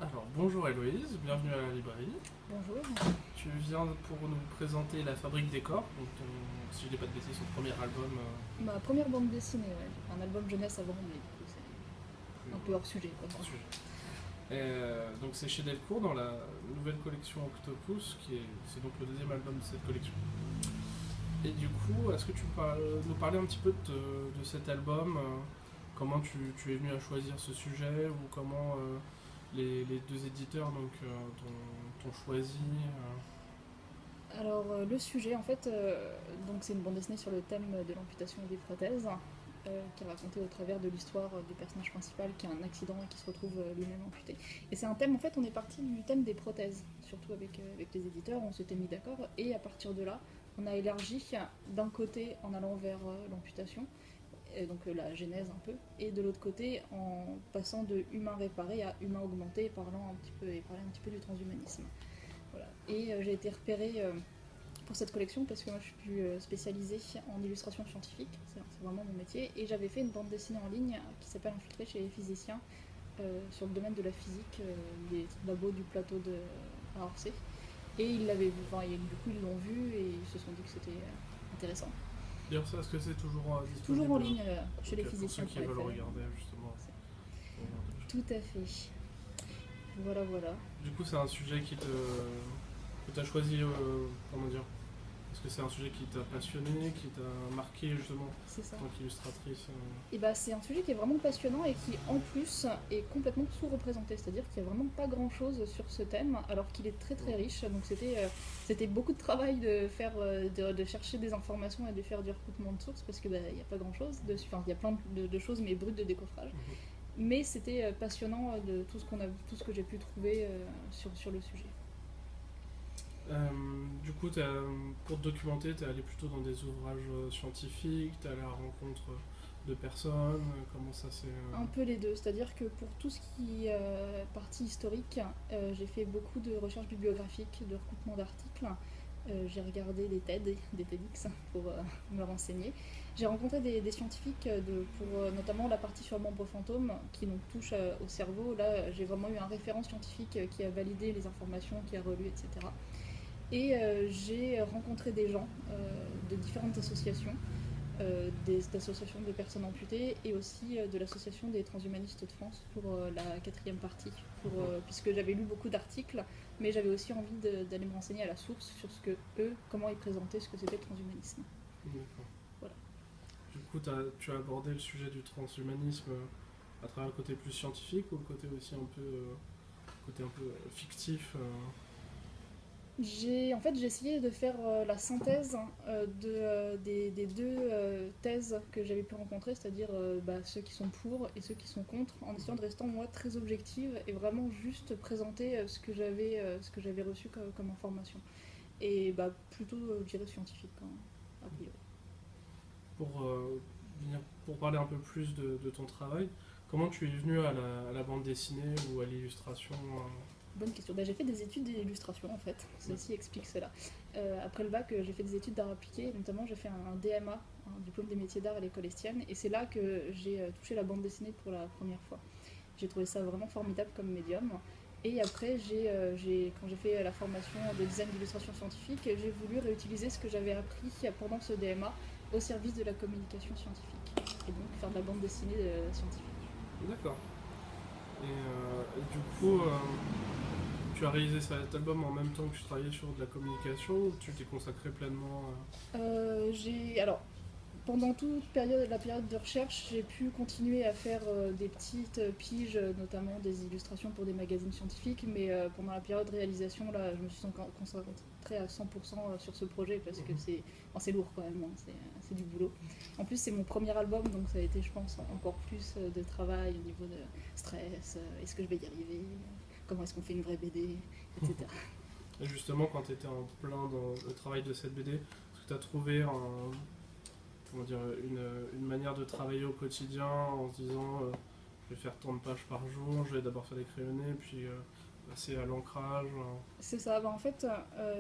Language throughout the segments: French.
Alors, bonjour Héloïse, bienvenue à la librairie. Bonjour. Tu viens pour nous présenter La Fabrique des Corps, donc si je dis pas de bêtises, son premier album Ma première bande dessinée, ouais. J'ai fait un album jeunesse avant, mais du coup c'est plus un peu hors sujet, quoi. hors sujet. Donc c'est chez Delcourt dans la nouvelle collection Octopus, c'est donc le deuxième album de cette collection. Et du coup, est-ce que tu peux nous parler un petit peu de cet album comment tu es venu à choisir ce sujet ou comment les deux éditeurs t'ont choisi Alors le sujet, en fait, donc c'est une bande dessinée sur le thème de l'amputation et des prothèses, qui est racontée au travers de l'histoire du personnage principal qui a un accident et qui se retrouve lui-même amputé. Et c'est un thème, en fait, on est parti du thème des prothèses, surtout avec les éditeurs, on s'était mis d'accord, et à partir de là, on a élargi d'un côté en allant vers l'amputation, et donc la genèse un peu, et de l'autre côté en passant de humain réparé à humain augmenté, parler un petit peu du transhumanisme. Voilà. Et j'ai été repérée pour cette collection parce que moi je suis plus spécialisée en illustration scientifique, c'est vraiment mon métier, et j'avais fait une bande dessinée en ligne qui s'appelle Infiltré chez les physiciens sur le domaine de la physique, des labos du plateau de à Orsay. Et ils l'avaient vu, enfin, et du coup ils l'ont vu et ils se sont dit que c'était intéressant. D'ailleurs, ça, est-ce que c'est toujours Toujours en disponible ligne chez donc, pour ceux qui veulent lesphysiciens.fr. regarder justement pour regarder le Tout à fait. Voilà, voilà. Du coup, c'est un sujet que tu as choisi, comment dire, est-ce que c'est un sujet qui t'a passionné, qui t'a marqué justement C'est ça. en tant qu'illustratrice Et bah, c'est un sujet qui est vraiment passionnant et qui, en plus, est complètement sous-représenté. C'est-à-dire qu'il n'y a vraiment pas grand-chose sur ce thème, alors qu'il est très très riche. Donc c'était beaucoup de travail de faire, de chercher des informations et de faire du recoupement de sources, parce qu'il n'y a pas grand-chose dessus. Enfin, il y a plein de choses, mais brutes de décoffrage. Mais c'était passionnant de tout ce que j'ai pu trouver sur le sujet. Du coup, pour te documenter, tu es allé plutôt dans des ouvrages scientifiques, tu es allé à la rencontre de personnes, comment ça s'est. Un peu les deux, c'est-à-dire que pour tout ce qui est partie historique, j'ai fait beaucoup de recherches bibliographiques, de recoupement d'articles. J'ai regardé des TED, des TEDx pour me renseigner. J'ai rencontré des scientifiques pour notamment la partie sur le membre fantôme qui donc touche au cerveau. Là, j'ai vraiment eu un référent scientifique qui a validé les informations, qui a relu, etc. Et j'ai rencontré des gens de différentes associations, des associations de personnes amputées et aussi de l'association des transhumanistes de France pour la quatrième partie, puisque j'avais lu beaucoup d'articles, mais j'avais aussi envie d'aller me renseigner à la source sur ce que eux, comment ils présentaient ce que c'était le transhumanisme. D'accord. Voilà. Du coup, tu as abordé le sujet du transhumanisme à travers le côté plus scientifique ou le côté aussi un peu fictif J'ai essayé de faire la synthèse des deux thèses que j'avais pu rencontrer, c'est-à-dire ceux qui sont pour et ceux qui sont contre, en essayant de rester moi très objective et vraiment juste présenter ce que j'avais reçu comme information. Et plutôt, je dirais, scientifique, hein, a priori. pour, pour parler un peu plus de ton travail. Comment tu es venu à la bande dessinée ou à l'illustration Bonne question. J'ai fait des études d'illustration en fait, ceci explique cela. Après le bac, j'ai fait des études d'art appliqué, notamment j'ai fait un DMA, un diplôme des métiers d'art à l'école Estienne, et c'est là que j'ai touché la bande dessinée pour la première fois. J'ai trouvé ça vraiment formidable comme médium. Et après, quand j'ai fait la formation de design d'illustration scientifique, j'ai voulu réutiliser ce que j'avais appris pendant ce DMA au service de la communication scientifique. Et donc faire de la bande dessinée scientifique. D'accord. Et du coup, tu as réalisé cet album en même temps que tu travaillais sur de la communication ou tu t'es consacré pleinement Alors, pendant la période de recherche, j'ai pu continuer à faire des petites piges, notamment des illustrations pour des magazines scientifiques, mais pendant la période de réalisation, là, je me suis concentrée à 100% sur ce projet parce que c'est lourd quand même, hein, c'est du boulot. En plus, c'est mon premier album, donc ça a été, je pense, encore plus de travail au niveau de stress, est-ce que je vais y arriver, comment est-ce qu'on fait une vraie BD, etc. Et justement, quand tu étais en plein dans le travail de cette BD, est-ce que tu as trouvé comment dire, une manière de travailler au quotidien en se disant je vais faire tant de pages par jour, je vais d'abord faire des crayonnés, puis passer à l'ancrage C'est ça, en fait,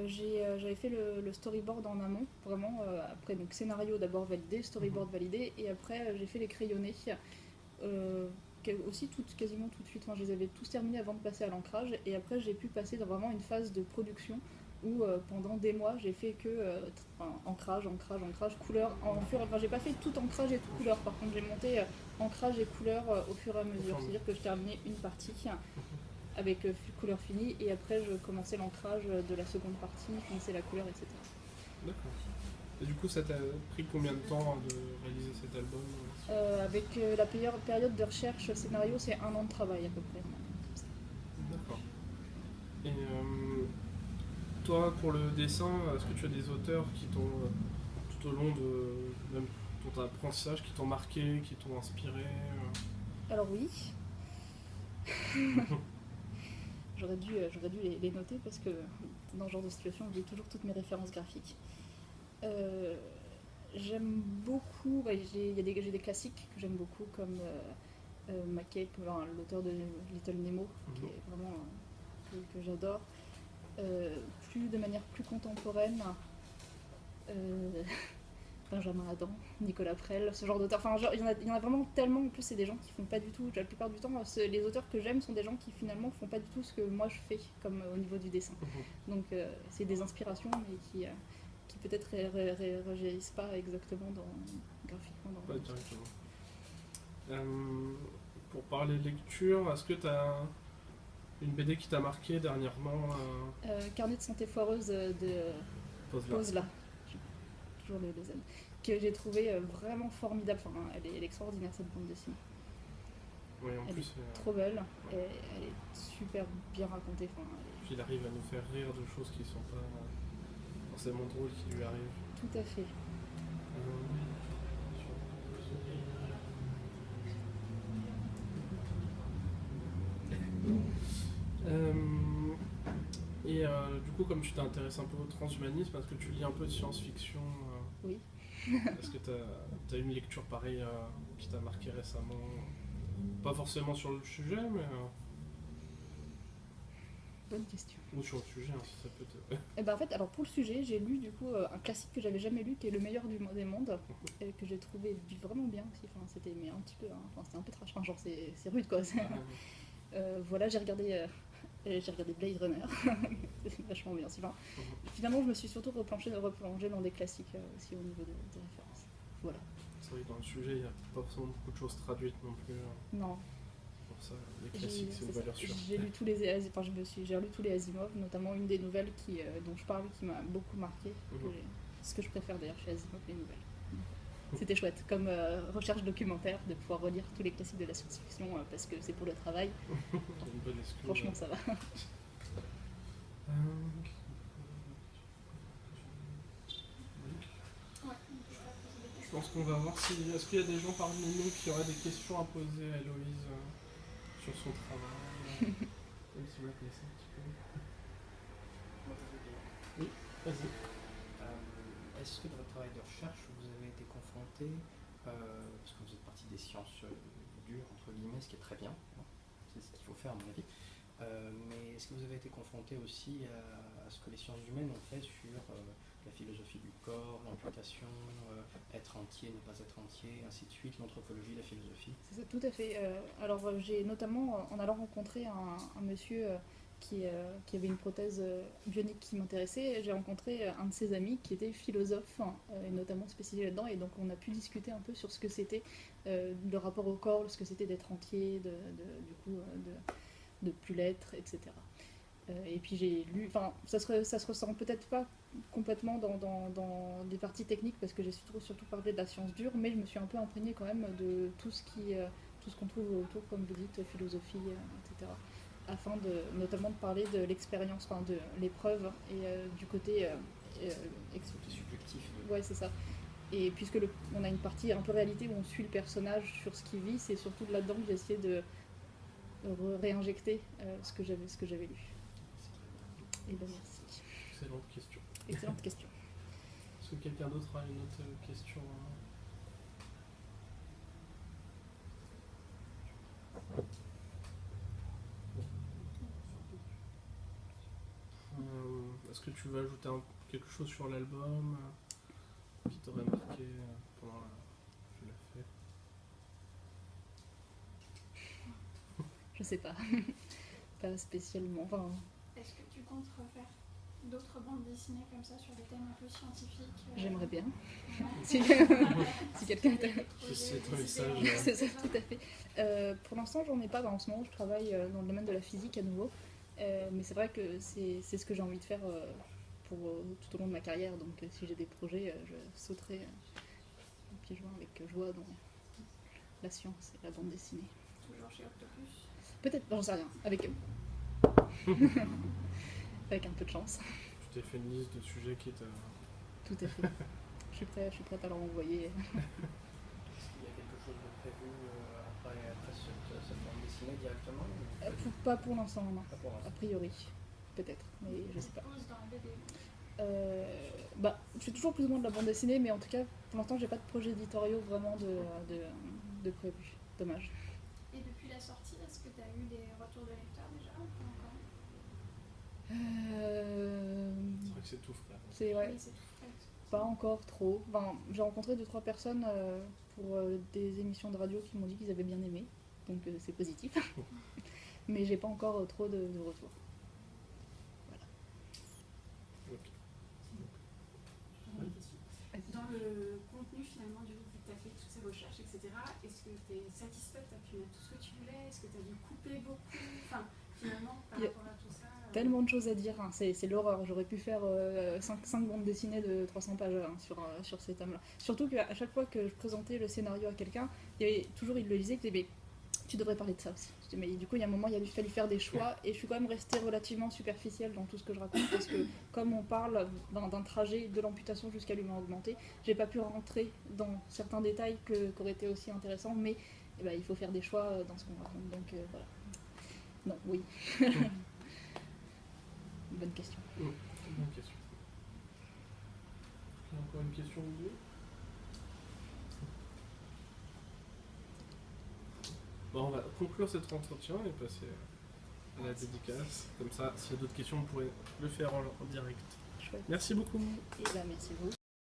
j'avais fait le storyboard en amont, vraiment, après, donc scénario d'abord validé, storyboard validé, et après j'ai fait les crayonnés. aussi quasiment tout de suite. Enfin, je les avais tous terminés avant de passer à l'ancrage. Et après, j'ai pu passer dans vraiment une phase de production où pendant des mois, j'ai fait que ancrage, couleur. Enfin, j'ai pas fait tout ancrage et tout couleur. Par contre, j'ai monté ancrage et couleur au fur et à mesure. C'est-à-dire que je terminais une partie avec couleur finie et après, je commençais l'ancrage de la seconde partie, finissais la couleur, etc. D'accord. Et du coup, ça t'a pris combien de temps de réaliser cet album? Avec la période de recherche scénario, c'est 1 an de travail à peu près. D'accord. Et toi, pour le dessin, est-ce que tu as des auteurs qui t'ont, tout au long de même ton apprentissage, qui t'ont marqué, qui t'ont inspiré? Alors oui. J'aurais dû les noter parce que dans ce genre de situation, j'ai toujours toutes mes références graphiques. J'aime beaucoup, j'ai des classiques que j'aime beaucoup comme McKay, l'auteur de Little Nemo, qui est vraiment que j'adore. De manière plus contemporaine, Benjamin Adam, Nicolas Prel, ce genre d'auteurs. Enfin, il y en a vraiment tellement. En plus, c'est des gens qui font pas du tout. La plupart du temps, les auteurs que j'aime sont des gens qui finalement font pas du tout ce que moi je fais, comme au niveau du dessin. Donc, c'est des inspirations, mais qui peut-être réagissent pas exactement graphiquement. Pas directement. Pour parler lecture, est-ce que tu as une BD qui t'a marqué dernièrement? Carnet de santé foireuse de Pose-là. Toujours le Z. Que j'ai trouvé vraiment formidable. Enfin, elle est extraordinaire cette bande dessinée. Oui, en elle plus, est trop belle, et elle est super bien racontée. Enfin, puis il arrive à nous faire rire de choses qui sont pas forcément drôles qui lui arrivent. Tout à fait. Et du coup, comme tu t'intéresses un peu au transhumanisme, est-ce que tu lis un peu de science-fiction? Oui. Est-ce que tu as une lecture pareille qui t'a marqué récemment? Pas forcément sur le sujet, mais... Bonne question. Ou sur le sujet, hein, si ça peut te... Et ben en fait, alors pour le sujet, j'ai lu du coup un classique que j'avais jamais lu, qui est Le meilleur des mondes, et que j'ai trouvé vraiment bien aussi. Enfin, c'était un petit peu, c'était un peu trash. Enfin, genre c'est rude quoi. Voilà, j'ai regardé Blade Runner, c'est vachement bien. Finalement, je me suis surtout replongée dans des classiques aussi au niveau des références. Voilà. C'est vrai que dans le sujet, il n'y a pas forcément beaucoup de choses traduites non plus. Non. Pour ça, les classiques, c'est une valeur sûre. J'ai lu tous les Asimov, notamment une des nouvelles dont je parle qui m'a beaucoup marqué. Ce que je préfère d'ailleurs chez Asimov, les nouvelles. C'était chouette, comme recherche documentaire, de pouvoir relire tous les classiques de la science-fiction parce que c'est pour le travail. Une bonne excuse. Franchement, ça va. Je pense qu'on va voir est-ce qu'il y a des gens parmi nous qui auraient des questions à poser à Héloïse sur son travail. Même si vous la connaissez un petit peu. Oui, vas-y. Est-ce que dans votre travail de recherche, vous avez été confronté, parce que vous êtes partie des sciences dures, entre guillemets, ce qui est très bien, c'est ce qu'il faut faire à mon avis, mais est-ce que vous avez été confronté aussi à ce que les sciences humaines ont fait sur la philosophie du corps, l'amputation, être entier, ne pas être entier, ainsi de suite, l'anthropologie, la philosophie? C'est ça, tout à fait. Alors j'ai notamment, en allant rencontrer un monsieur qui avait une prothèse bionique qui m'intéressait, j'ai rencontré un de ses amis qui était philosophe, et notamment spécialisé là-dedans, et donc on a pu discuter un peu sur ce que c'était le rapport au corps, ce que c'était d'être entier, de plus l'être, etc. Et puis j'ai lu, enfin ça se ressent peut-être pas complètement dans des parties techniques parce que j'ai surtout parlé de la science dure, mais je me suis un peu imprégnée quand même de tout ce qu'on trouve autour, comme vous dites, philosophie, etc. Afin notamment de parler de l'expérience, enfin de l'épreuve et du côté subjectif. Ouais, c'est ça. Et puisque on a une partie un peu réalité où on suit le personnage sur ce qu'il vit, c'est surtout là-dedans que j'ai essayé de réinjecter ce que j'avais lu. Et ben merci. Excellente question. Excellente question. Est-ce que quelqu'un d'autre a une autre question? Est-ce que tu veux ajouter quelque chose sur l'album qui t'aurait marqué pendant tu l'as fait? sais pas. Pas spécialement. Enfin, Est-ce que tu comptes refaire d'autres bandes dessinées comme ça sur des thèmes un peu scientifiques j'aimerais bien. Ouais. Si, si quelqu'un t'a... C'est ton message. C'est ça, tout à fait. Pour l'instant, j'en ai pas. En ce moment, je travaille dans le domaine de la physique à nouveau. Mais c'est vrai que c'est ce que j'ai envie de faire pour tout au long de ma carrière. Donc, si j'ai des projets, je sauterai pieds joints avec joie dans la science et la bande dessinée. Toujours chez Octopus. Peut-être, j'en sais rien. Avec eux. Avec un peu de chance. Tu t'es fait une liste de sujets qui te... Tout à fait. Je suis prête à leur envoyer. Est-ce qu'il y a quelque chose de prévu après cette bande dessinée directement ou Pas pour l'instant, non. pas pour A l'instant? priori. Peut-être, mais je sais pas. Pose dans la BD. Je fais toujours plus ou moins de la bande dessinée, mais en tout cas, pour l'instant, j'ai pas de projet éditoriaux vraiment de prévu. Dommage. Et depuis la sortie, est-ce que tu as eu des retours de lecteurs déjà ou pas encore? C'est vrai que c'est tout frais. C'est ouais, Oui, c'est tout frais. pas encore trop. Enfin, j'ai rencontré 2-3 personnes pour des émissions de radio qui m'ont dit qu'ils avaient bien aimé, donc c'est positif. Mais j'ai pas encore trop de retours. Ok. J'avais une question. Dans le contenu finalement du coup que tu as fait toutes ces recherches, etc., est-ce que tu es satisfaite, tu as pu mettre tout ce que tu voulais, est-ce que tu as dû couper beaucoup, enfin finalement par Il y a rapport à tout ça Tellement de choses à dire, hein. C'est l'horreur. J'aurais pu faire 5 bandes dessinées de 300 pages hein, sur ces thèmes-là. Surtout qu'à chaque fois que je présentais le scénario à quelqu'un, il y avait toujours, il le disait, que mais tu devrais parler de ça aussi. Je dis, mais du coup, il y a un moment, il a fallu faire des choix, et je suis quand même restée relativement superficielle dans tout ce que je raconte, parce que comme on parle d'un trajet de l'amputation jusqu'à l'humain augmenté, j'ai pas pu rentrer dans certains détails qui auraient été aussi intéressants, mais eh ben, il faut faire des choix dans ce qu'on raconte. Donc voilà. Non, oui. Bonne question. Bonne question. Il y a encore une question ou deux? Bon, on va conclure cet entretien et passer à la dédicace. Comme ça, s'il y a d'autres questions, on pourrait le faire en direct. Chouette. Merci beaucoup. Et là, merci vous.